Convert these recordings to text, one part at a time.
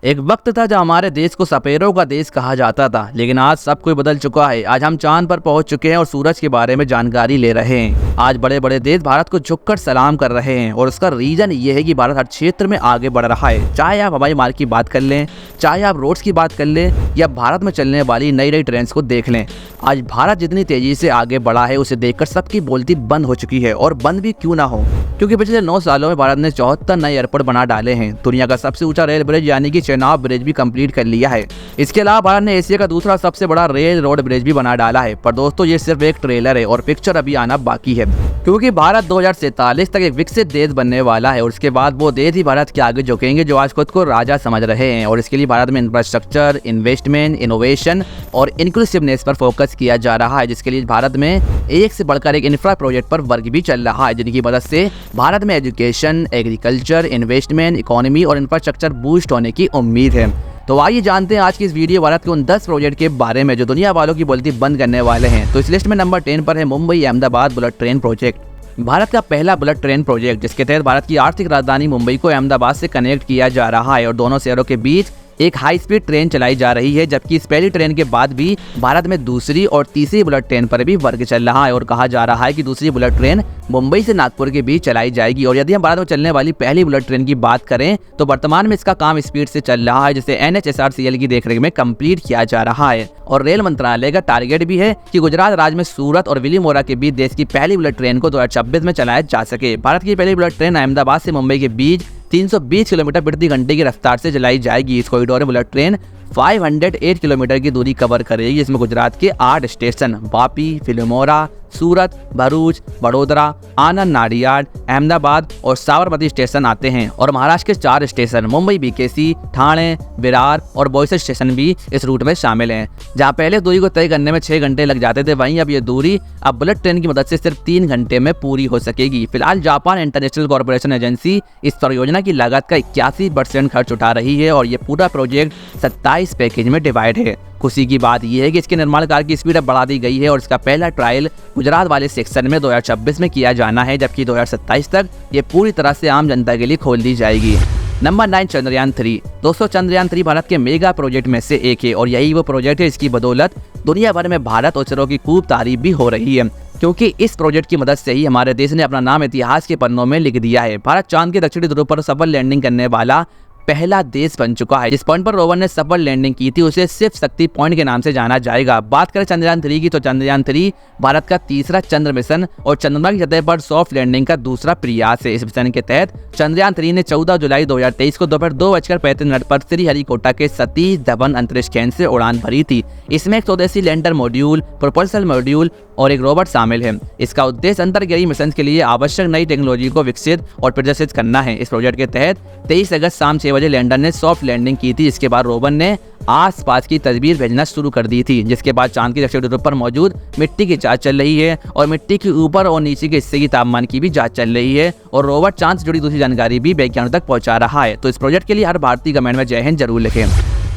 एक वक्त था जब हमारे देश को सपेरों का देश कहा जाता था, लेकिन आज सब कुछ बदल चुका है। आज हम चांद पर पहुंच चुके हैं और सूरज के बारे में जानकारी ले रहे हैं। आज बड़े बड़े देश भारत को झुककर सलाम कर रहे हैं और उसका रीजन ये है कि भारत हर क्षेत्र में आगे बढ़ रहा है। चाहे आप हवाई मार्ग की बात कर लें, चाहे आप रोड्स की बात कर लें, या भारत में चलने वाली नई नई ट्रेन्स को देख लें। आज भारत जितनी तेजी से आगे बढ़ा है उसे देखकर सबकी बोलती बंद हो चुकी है, और बंद भी क्यों ना हो, क्योंकि पिछले 9 सालों में भारत ने 74 नए एयरपोर्ट बना डाले हैं। दुनिया का सबसे ऊंचा रेल ब्रिज यानी कि चेनाब ब्रिज भी कंप्लीट कर लिया है। इसके अलावा भारत ने एशिया का दूसरा सबसे बड़ा रेल रोड ब्रिज भी बना डाला है। पर दोस्तों, ये सिर्फ एक ट्रेलर है और पिक्चर अभी आना बाकी है, क्योंकि भारत 2047 तक एक विकसित देश बनने वाला है और उसके बाद वो देश ही भारत के आगे झुकेंगे जो आज खुद को राजा समझ रहे हैं। और इसके लिए भारत में इंफ्रास्ट्रक्चर, इन्वेस्टमेंट, इनोवेशन और इंक्लूसिवनेस पर फोकस किया जा रहा है, जिसके लिए भारत में एक से बढ़कर एक इंफ्रा प्रोजेक्ट पर वर्क भी चल रहा है, जिनकी मदद से भारत में एजुकेशन, एग्रीकल्चर, इन्वेस्टमेंट, इकोनॉमी और इंफ्रास्ट्रक्चर बूस्ट होने की उम्मीद है। तो आइए जानते हैं आज की इस वीडियो भारत के उन 10 प्रोजेक्ट के बारे में जो दुनिया वालों की बोलती बंद करने वाले हैं। तो इस लिस्ट में नंबर 10 पर है Mumbai Ahmedabad bullet train project. Bharat का पहला बुलेट ट्रेन प्रोजेक्ट, जिसके तहत भारत की आर्थिक राजधानी मुंबई को अहमदाबाद से कनेक्ट किया जा रहा है और दोनों शहरों के बीच एक हाई स्पीड ट्रेन चलाई जा रही है। जबकि इस पहली ट्रेन के बाद भी भारत में दूसरी और तीसरी बुलेट ट्रेन पर भी वर्क चल रहा है और कहा जा रहा है कि दूसरी बुलेट ट्रेन मुंबई से नागपुर के बीच चलाई जाएगी। और यदि हम भारत में चलने वाली पहली बुलेट ट्रेन की बात करें तो वर्तमान में इसका काम स्पीड से चल रहा है, जिसे NHSRCL की देखरेख में कंप्लीट किया जा रहा है। और रेल मंत्रालय का टारगेट भी है कि गुजरात राज्य में सूरत और विलीमोरा के बीच देश की पहली बुलेट ट्रेन को 2026 में चलाया जा सके। भारत की पहली बुलेट ट्रेन अहमदाबाद से मुंबई के बीच 320 किलोमीटर प्रति घंटे की रफ्तार से चलाई जाएगी। इस कॉरिडोर में बुलेट ट्रेन 508 किलोमीटर की दूरी कवर करेगी, जिसमें गुजरात के 8 स्टेशन वापी, फिल्मोरा, सूरत, भरूच, वडोदरा, आनंद, नाडियाड, अहमदाबाद और साबरमती स्टेशन आते हैं। और महाराष्ट्र के 4 स्टेशन मुंबई, BKC, ठाणे, विरार और बोईसर स्टेशन भी इस रूट में शामिल हैं। जहां पहले दूरी को तय करने में 6 घंटे लग जाते थे, वहीं अब ये दूरी अब बुलेट ट्रेन की मदद से सिर्फ 3 घंटे में पूरी हो सकेगी। फिलहाल जापान इंटरनेशनल कॉर्पोरेशन एजेंसी इस परियोजना की लागत का 81% खर्च उठा रही है और ये पूरा प्रोजेक्ट 27 पैकेज में डिवाइड है। खुशी की बात यह है कि इसके निर्माण कार्य की स्पीड अब बढ़ा दी गई है और इसका पहला ट्रायल गुजरात वाले सेक्शन में 2026 में किया जाना है, जबकि 2027 तक ये पूरी तरह से आम जनता के लिए खोल दी जाएगी। नंबर 9 चंद्रयान 3। दोस्तों, चंद्रयान 3 भारत के मेगा प्रोजेक्ट में से एक है और यही वो प्रोजेक्ट है इसकी बदौलत दुनिया भर में भारत और इसरो की खूब तारीफ भी हो रही है, क्योंकि इस प्रोजेक्ट की मदद से ही हमारे देश ने अपना नाम इतिहास के पन्नों में लिख दिया है। भारत चांद के दक्षिणी ध्रुव पर सफल लैंडिंग करने वाला पहला देश बन चुका है। जिस पॉइंट पर रोवर ने सफल लैंडिंग की थी उसे सिर्फ शक्ति पॉइंट के नाम से जाना जाएगा। बात करें चंद्रयान 3 की तो चंद्रयान 3 भारत का तीसरा चंद्र मिशन और चंद्रमा की सतह पर सॉफ्ट लैंडिंग का दूसरा प्रयास है। इस मिशन के तहत चंद्रयान 3 ने 14 जुलाई 2023 को दोपहर 2:35 पर श्रीहरिकोटा के सतीश धवन अंतरिक्ष केंद्र से उड़ान भरी थी। इसमें एक स्वदेशी लैंडर मॉड्यूल, प्रोपल्सन मॉड्यूल और एक रोबोट शामिल है। इसका उद्देश्य अंतर्गेही मिशन के लिए आवश्यक नई टेक्नोलॉजी को विकसित और प्रदर्शित करना है। इस प्रोजेक्ट के तहत 23 अगस्त शाम 6 बजे लैंडर ने सॉफ्ट लैंडिंग की थी। इसके बाद रोवर ने आसपास की तस्वीर भेजना शुरू कर दी थी, जिसके बाद चांद की दक्षिणी ध्रुव पर मौजूद मिट्टी की जांच चल रही है और मिट्टी के ऊपर और नीचे के हिस्से की तापमान की भी जांच चल रही है और रोवर चांद से जुड़ी दूसरी जानकारी भी वैज्ञानिकों तक पहुंचा रहा है। तो इस प्रोजेक्ट के लिए हर भारतीय कमेंट में जय हिंद जरूर लिखें।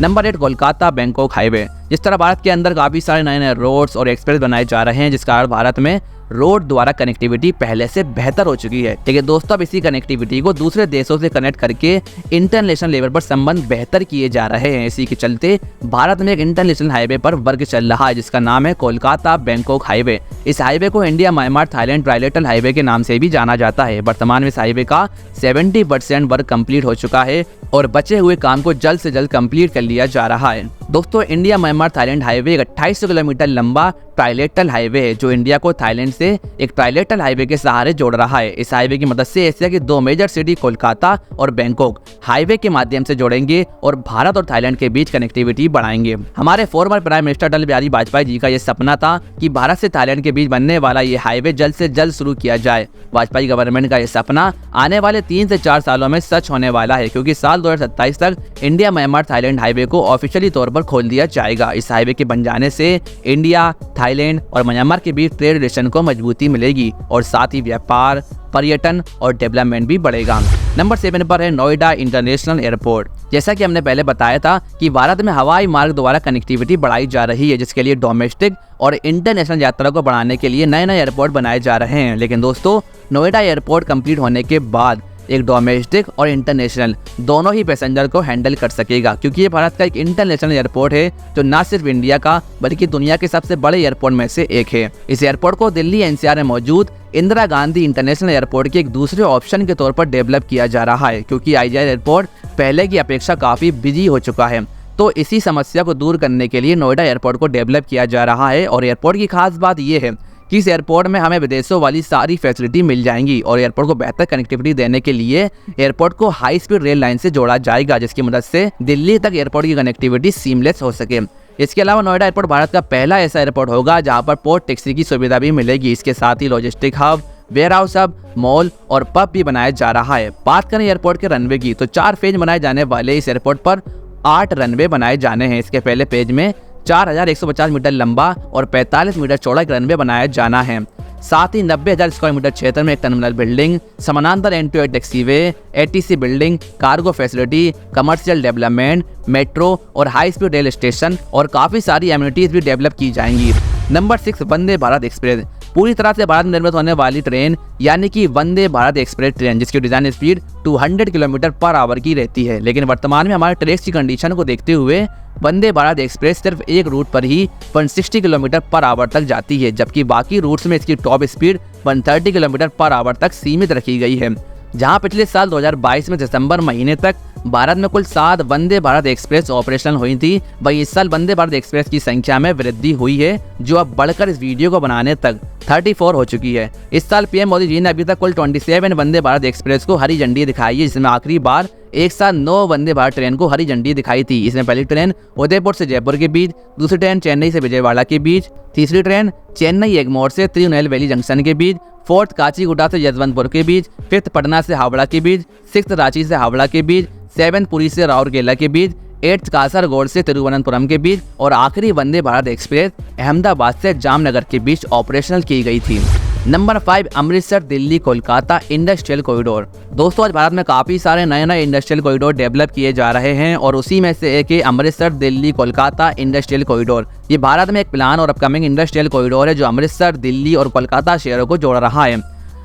Number 8 Kolkata Bangkok highway. जिस तरह भारत के अंदर काफी सारे नए नए रोड्स और एक्सप्रेस बनाए जा रहे हैं, जिस कारण भारत में रोड द्वारा कनेक्टिविटी पहले से बेहतर हो चुकी है। लेकिन दोस्तों, अब इसी कनेक्टिविटी को दूसरे देशों से कनेक्ट करके इंटरनेशनल लेवल पर संबंध बेहतर किए जा रहे हैं। इसी के चलते भारत में एक इंटरनेशनल हाईवे पर वर्क चल रहा है, जिसका नाम है कोलकाता बैंकॉक हाईवे। इस हाईवे को India Myanmar Thailand trilateral highway के नाम से भी जाना जाता है। वर्तमान में इस हाईवे का 70% वर्क कंप्लीट हो चुका है और बचे हुए काम को जल्द से जल्द कंप्लीट कर लिया जा रहा है। दोस्तों, इंडिया म्यांमार थाईलैंड हाईवे एक 2800 किलोमीटर लंबा ट्राइलेटरल हाईवे है जो इंडिया को थाईलैंड से एक ट्राइलेटरल हाईवे के सहारे जोड़ रहा है। इस हाईवे की मदद से एशिया की 2 मेजर सिटी कोलकाता और बैंकॉक हाईवे के माध्यम से जोड़ेंगे और भारत और थाईलैंड के बीच कनेक्टिविटी बढ़ाएंगे। हमारे former prime minister Atal Bihari Vajpayee ji का यह सपना था कि भारत से थाईलैंड के बीच बनने वाला ये हाईवे जल्द से जल्द शुरू किया जाए। वाजपेयी गवर्नमेंट का यह सपना आने वाले 3 से 4 सालों में सच होने वाला है, क्योंकि साल 2027 तक इंडिया म्यांमार थाईलैंड हाईवे को ऑफिशियली तौर पर खोल दिया जाएगा। इस हाईवे के बन जाने से इंडिया, थाईलैंड और म्यांमार के बीच ट्रेड रिलेशन को मजबूती मिलेगी और साथ ही व्यापार, पर्यटन और डेवलपमेंट भी बढ़ेगा। नंबर 7 पर है नोएडा इंटरनेशनल एयरपोर्ट। जैसा कि हमने पहले बताया था कि भारत में हवाई मार्ग द्वारा कनेक्टिविटी बढ़ाई जा रही है, जिसके लिए डोमेस्टिक और इंटरनेशनल यात्रा को बढ़ाने के लिए नए नए एयरपोर्ट बनाए जा रहे हैं। लेकिन दोस्तों, नोएडा एयरपोर्ट कंप्लीट होने के बाद एक डोमेस्टिक और इंटरनेशनल दोनों ही पैसेंजर को हैंडल कर सकेगा, क्योंकि ये भारत का एक इंटरनेशनल एयरपोर्ट है जो न सिर्फ इंडिया का बल्कि दुनिया के सबसे बड़े एयरपोर्ट में से एक है। इस एयरपोर्ट को दिल्ली एनसीआर में मौजूद इंदिरा गांधी इंटरनेशनल एयरपोर्ट के एक दूसरे ऑप्शन के तौर पर डेवलप किया जा रहा है, क्योंकि आईजीआई एयरपोर्ट पहले की अपेक्षा काफी बिजी हो चुका है। तो इसी समस्या को दूर करने के लिए नोएडा एयरपोर्ट को डेवलप किया जा रहा है। और एयरपोर्ट की खास बात यह है कि इस एयरपोर्ट में हमें विदेशों वाली सारी फैसिलिटी मिल जाएंगी और एयरपोर्ट को बेहतर कनेक्टिविटी देने के लिए एयरपोर्ट को हाई स्पीड रेल लाइन से जोड़ा जाएगा, जिसकी मदद से दिल्ली तक एयरपोर्ट की कनेक्टिविटी सीमलेस हो सके। इसके अलावा नोएडा एयरपोर्ट भारत का पहला ऐसा एयरपोर्ट होगा जहां पर पोर्ट टैक्सी की सुविधा भी मिलेगी। इसके साथ ही logistic hub, warehouse hub, mall और पब भी बनाया जा रहा है। बात करें एयरपोर्ट के रनवे की तो 4 फेज बनाए जाने वाले इस एयरपोर्ट पर 8 रनवे बनाए जाने हैं। इसके पहले पेज में 4150 मीटर लंबा और 45 मीटर चौड़ा एक रनवे बनाया जाना है। साथ ही 90,000 स्क्वायर मीटर क्षेत्र में एक टर्मिनल बिल्डिंग, समानांतर end to end taxiway, ATC building, cargo facility, commercial development, metro और हाई स्पीड रेल स्टेशन और काफी सारी एमिनिटीज भी डेवलप की जाएंगी। Number 6, Vande Bharat express. पूरी तरह से भारत में निर्मित होने वाली ट्रेन यानी कि वंदे भारत एक्सप्रेस ट्रेन, जिसकी design speed 200 kilometre per hour की रहती है। लेकिन वर्तमान में हमारे ट्रैक्स की कंडीशन को देखते हुए वंदे भारत एक्सप्रेस सिर्फ एक रूट पर ही 160 किलोमीटर पर आवर तक जाती है, जबकि बाकी रूट्स में इसकी top speed 130 kilometre per hour तक सीमित रखी गई है। जहां पिछले साल 2022 में दिसंबर महीने तक भारत में कुल 7 वंदे भारत एक्सप्रेस ऑपरेशनल हुई थी, वहीं इस साल वंदे भारत एक्सप्रेस की संख्या में वृद्धि हुई है, जो अब बढ़कर इस वीडियो को बनाने तक 34 हो चुकी है। इस साल पीएम मोदी जी ने अभी तक कुल 27 वंदे भारत एक्सप्रेस को हरी झंडी दिखाई है, जिसमें आखिरी बार एक साथ 9 वंदे भारत ट्रेन को हरी झंडी दिखाई थी। इसमें पहली ट्रेन उदयपुर से जयपुर के बीच, दूसरी ट्रेन चेन्नई से विजयवाड़ा के बीच, तीसरी ट्रेन चेन्नई एगमोर से तिरुनेलवेली जंक्शन के बीच, 4th काचीगुडा से यशवंतपुर के बीच, 5th पटना से हावड़ा के बीच, 6th रांची से हावड़ा के बीच, 7th पुरी से राउरकेला के बीच, 8th कासरगोड से तिरुवनंतपुरम के बीच और आखिरी वंदे भारत एक्सप्रेस अहमदाबाद से जामनगर के बीच ऑपरेशनल की गई थी। Number 5, Amritsar Delhi Kolkata industrial corridor. दोस्तों, आज भारत में काफी सारे नए इंडस्ट्रियल कॉरिडोर डेवलप किए जा रहे हैं और उसी में से एक है अमृतसर दिल्ली कोलकाता इंडस्ट्रियल कॉरिडोर। ये भारत में एक प्लान और अपकमिंग इंडस्ट्रियल कॉरिडोर है जो अमृतसर, दिल्ली और कोलकाता शहरों को जोड़ रहा है।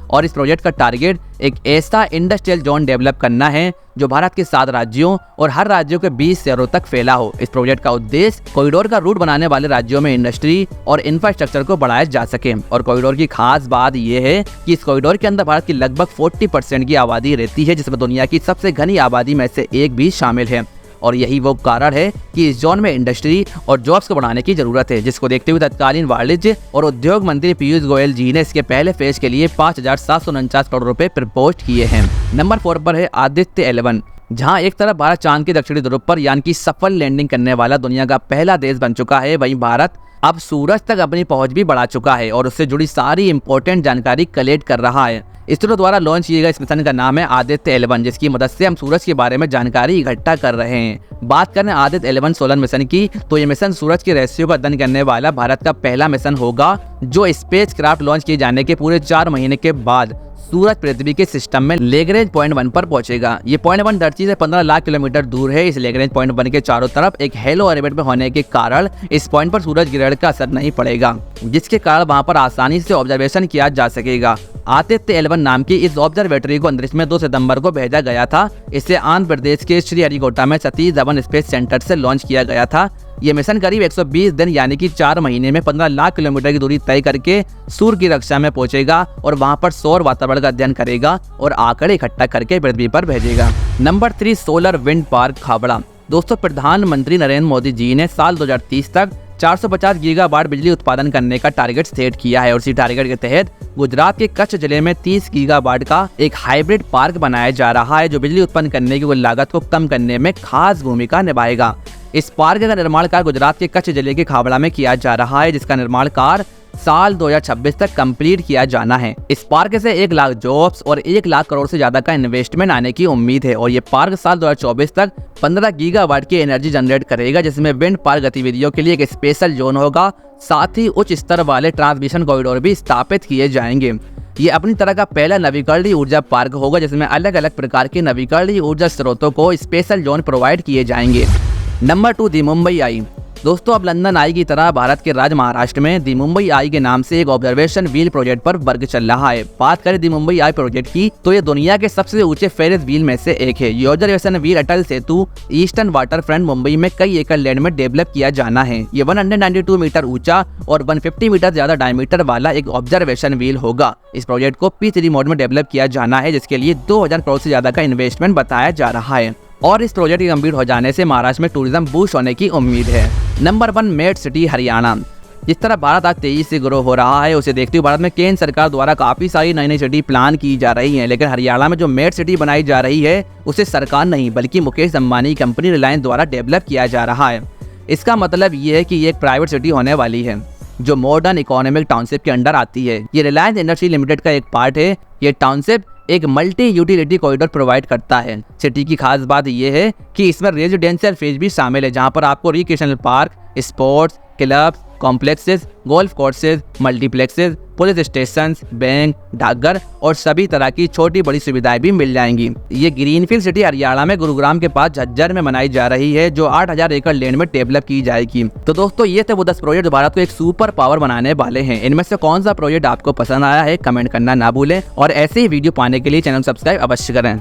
और इस प्रोजेक्ट का टारगेट एक ऐसा इंडस्ट्रियल जोन डेवलप करना है जो भारत के 7 राज्यों और हर राज्यों के 20 शहरों तक फैला हो। इस प्रोजेक्ट का उद्देश्य कॉरिडोर का रूट बनाने वाले राज्यों में इंडस्ट्री और इंफ्रास्ट्रक्चर को बढ़ाया जा सके। और कॉरिडोर की खास बात यह है कि इस कॉरिडोर के अंदर भारत की लगभग 40% की आबादी रहती है, जिसमें दुनिया की सबसे घनी आबादी में से एक भी शामिल है। और यही वो कारण है कि इस जोन में इंडस्ट्री और जॉब्स को बढ़ाने की जरूरत है, जिसको देखते हुए तत्कालीन वाणिज्य और उद्योग मंत्री पीयूष गोयल जी ने इसके पहले फेज के लिए 5,749 करोड़ रुपए प्रपोज किए हैं। नंबर 4 पर है आदित्य 11, जहां एक तरफ भारत चांद के दक्षिणी ध्रुव पर यानी कि सफल लैंडिंग करने वाला दुनिया का पहला देश बन चुका है, वहीं भारत अब सूरज तक अपनी पहुंच भी बढ़ा चुका है और उससे जुड़ी सारी इंपॉर्टेंट जानकारी कलेक्ट कर रहा है। इसरो द्वारा लॉन्च किए गए इस मिशन का नाम है आदित्य 11, जिसकी मदद से हम सूरज के बारे में जानकारी इकट्ठा कर रहे हैं। बात करें आदित्य 11 सोलर मिशन की तो ये मिशन सूरज के रहस्यों का अध्ययन करने वाला भारत का पहला मिशन होगा, जो स्पेस क्राफ्ट लॉन्च किए जाने के पूरे 4 महीने के बाद सूरज पृथ्वी के सिस्टम में लेग्रेंज पॉइंट 1 पर पहुंचेगा। ये पॉइंट 1 धरती से 15 लाख किलोमीटर दूर है। इस लेग्रेंज पॉइंट 1 के चारों तरफ एक हेलो ऑर्बिट में होने के कारण इस पॉइंट पर सूरज ग्रहण का असर नहीं पड़ेगा, जिसके कारण वहां पर आसानी से ऑब्जर्वेशन किया जा सकेगा। आदित्य 11 नाम की इस ऑब्जर्वेटरी को अंतरिक्ष में 2 सितंबर को भेजा गया था। इसे आंध्र प्रदेश के श्रीहरिकोटा में सतीश धवन स्पेस सेंटर से लॉन्च किया गया था। ये मिशन करीब 120 दिन यानी कि 4 महीने में 15 लाख किलोमीटर की दूरी तय करके सूर्य की कक्षा में पहुंचेगा और वहां पर सौर वातावरण का अध्ययन करेगा और आंकड़े इकट्ठा करके पृथ्वी पर भेजेगा। Number 3, solar wind park Howrah. दोस्तों, प्रधानमंत्री नरेंद्र मोदी जी ने साल 2030 तक 450 गीगावाट बिजली उत्पादन करने का टारगेट सेट किया है और इसी टारगेट के तहत गुजरात के कच्छ जिले में 30 गीगावाट का एक हाइब्रिड पार्क बनाया जा रहा है, जो बिजली उत्पन्न करने की कुल लागत को कम करने में खास भूमिका निभाएगा। इस पार्क का निर्माण कार्य गुजरात के कच्छ जिले के खावड़ा में किया जा रहा है, जिसका निर्माण कार्य साल 2026 तक कंप्लीट किया जाना है। इस पार्क से 1 लाख जॉब्स और 1 लाख करोड़ से ज्यादा का इन्वेस्टमेंट आने की उम्मीद है और ये पार्क साल 2024 तक 15 गीगावाट की एनर्जी जनरेट करेगा, जिसमें विंड पार्क गतिविधियों के लिए एक स्पेशल जोन होगा। साथ ही उच्च स्तर वाले ट्रांसमिशन कॉरिडोर भी स्थापित किए जाएंगे। ये अपनी तरह का पहला नवीकरणीय ऊर्जा पार्क होगा, जिसमें अलग अलग प्रकार के नवीकरणीय ऊर्जा स्रोतों को स्पेशल जोन प्रोवाइड किए जाएंगे। नंबर 2, दी मुंबई आई। दोस्तों अब लंदन आई की तरह भारत के राज्य महाराष्ट्र में दी मुंबई आई के नाम से एक ऑब्जर्वेशन व्हील प्रोजेक्ट पर वर्क चल रहा है। बात करें दी मुंबई आई प्रोजेक्ट की तो ये दुनिया के सबसे ऊंचे फेरिस व्हील में से एक है। ये observation wheel Atal Setu eastern water front Mumbai में कई एकड़ लैंड में डेवलप किया जाना है। ये 192 मीटर ऊंचा और 150 मीटर ज्यादा डायमीटर वाला एक ऑब्जर्वेशन व्हील होगा। इस प्रोजेक्ट को P3 मोड में डेवलप किया जाना है, जिसके लिए 2000 करोड़ से ज्यादा का इन्वेस्टमेंट बताया जा रहा है और इस प्रोजेक्ट के कंप्लीट हो जाने से महाराष्ट्र में टूरिज्म बूस्ट होने की उम्मीद है। Number 1 made city Haryana. जिस तरह भारत आज तेजी से ग्रो हो रहा है उसे देखते हुए भारत में केंद्र सरकार द्वारा काफी सारी नई नई सिटी प्लान की जा रही हैं, लेकिन हरियाणा में जो मेड सिटी बनाई जा रही है उसे सरकार नहीं बल्कि मुकेश अंबानी कंपनी रिलायंस द्वारा डेवलप किया जा रहा है। इसका मतलब ये है कि ये एक प्राइवेट सिटी होने वाली है जो मॉडर्न इकोनॉमिक टाउनशिप के अंडर आती है। ये रिलायंस इंडस्ट्री लिमिटेड का एक पार्ट है। ये टाउनशिप एक मल्टी यूटिलिटी कॉरिडोर प्रोवाइड करता है। सिटी की खास बात यह है कि इसमें रेजिडेंशियल फेज भी शामिल है, जहां पर आपको recreational park, sports clubs, complexes, golf courses, multiplexes, police station, bank, डाकघर और सभी तरह की छोटी बड़ी सुविधाएं भी मिल जाएंगी। ये ग्रीनफील्ड सिटी हरियाणा में गुरुग्राम के पास झज्जर में बनाई जा रही है, जो 8000 एकड़ लैंड में डेवलप की जाएगी। तो दोस्तों ये थे वो 10 प्रोजेक्ट जो भारत को एक सुपर पावर बनाने वाले हैं। इनमें से कौन सा प्रोजेक्ट आपको पसंद आया है कमेंट करना ना भूलें और ऐसे ही वीडियो पाने के लिए चैनल सब्सक्राइब अवश्य करें।